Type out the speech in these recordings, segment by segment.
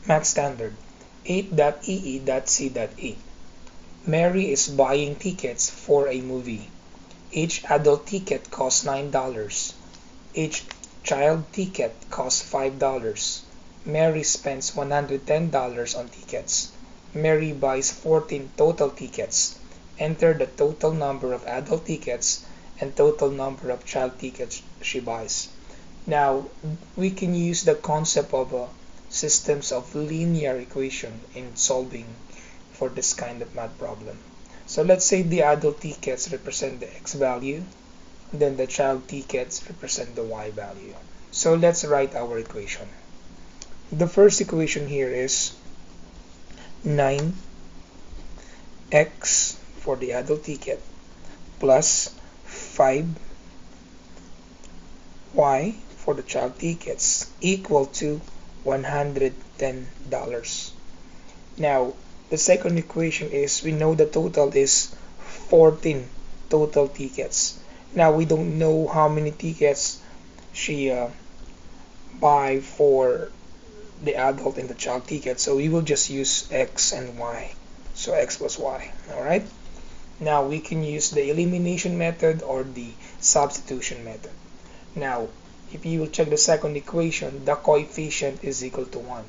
Math Standard 8.ee.c.8. Mary is buying tickets for a movie. Each adult ticket costs $9. Each child ticket costs $5. Mary spends $110 on tickets. Mary buys 14 total tickets. Enter the total number of adult tickets and total number of child tickets she buys. Now, we can use the concept of systems of linear equation in solving for this kind of math problem. So let's say the adult tickets represent the x value, then the child tickets represent the y value. So let's write our equation. The first equation here is 9x for the adult ticket plus 5y for the child tickets equal to $110. Now, the second equation is, we know the total is 14 total tickets. Now, we don't know how many tickets she buy for the adult and the child ticket, so we will just use x and y. So x plus y. Alright? Now, we can use the elimination method or the substitution method. Now, if you will check the second equation, the coefficient is equal to 1.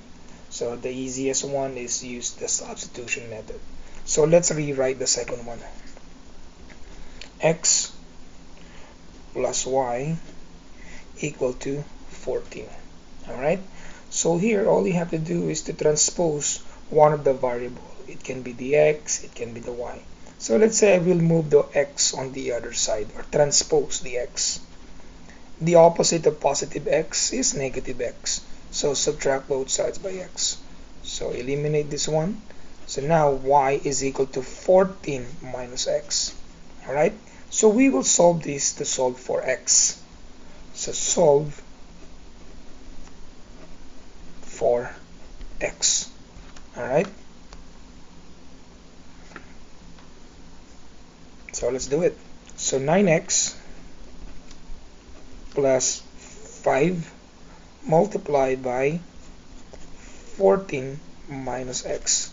So the easiest one is use the substitution method. So let's rewrite the second one. X plus y equal to 14. Alright? So here all you have to do is to transpose one of the variable. It can be the x, it can be the y. So let's say I will move the x on the other side, or transpose the x. The opposite of positive x is negative x. So subtract both sides by x. So eliminate this one. So now y is equal to 14 minus x. Alright? So we will solve this to solve for x. So solve for x. Alright? So let's do it. So 9x plus 5 multiplied by 14 minus x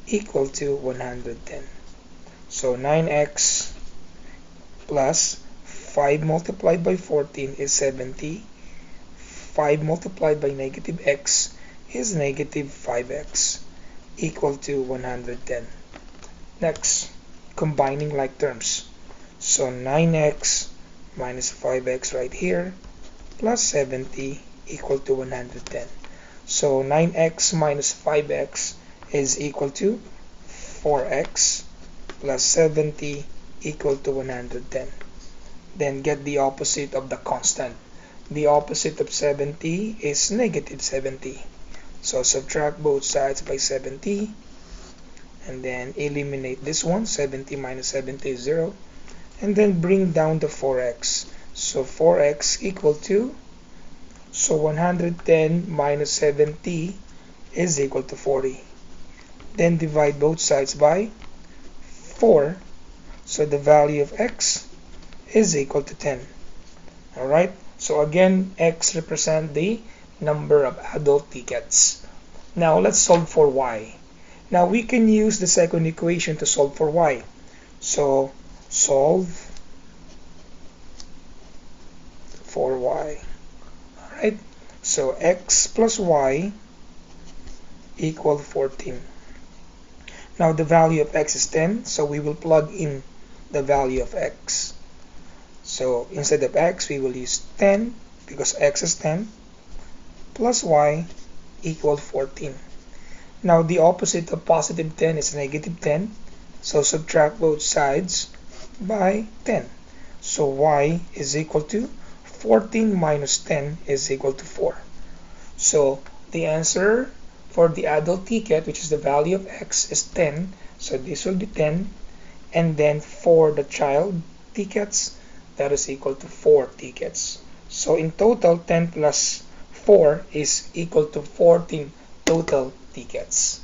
equal to 110. So 9x plus 5 multiplied by 14 is 70. 5 multiplied by negative x is negative 5x equal to 110. Next, combining like terms. So 9x minus 5x right here plus 70 equal to 110. So 9x minus 5x is equal to 4x plus 70 equal to 110. Then get the opposite of the constant. The opposite of 70 is negative 70. So subtract both sides by 70 and then eliminate this one. 70 minus 70 is 0. And then bring down the 4x. So 4x equal to, so 110 minus 70 is equal to 40. Then divide both sides by 4. So the value of x is equal to 10. Alright? So again, x represent the number of adult tickets. Now let's solve for y. Now we can use the second equation to solve for y. So solve for y. Alright? So x plus y equal 14. Now the value of x is 10, so we will plug in the value of x. So instead of x, we will use 10 because x is 10 plus y equal 14. Now the opposite of positive 10 is negative 10. So subtract both sides by 10. So y is equal to 14 minus 10 is equal to 4. So the answer for the adult ticket, which is the value of x, is 10. So this will be 10. And then for the child tickets, that is equal to 4 tickets. So in total, 10 plus 4 is equal to 14 total tickets.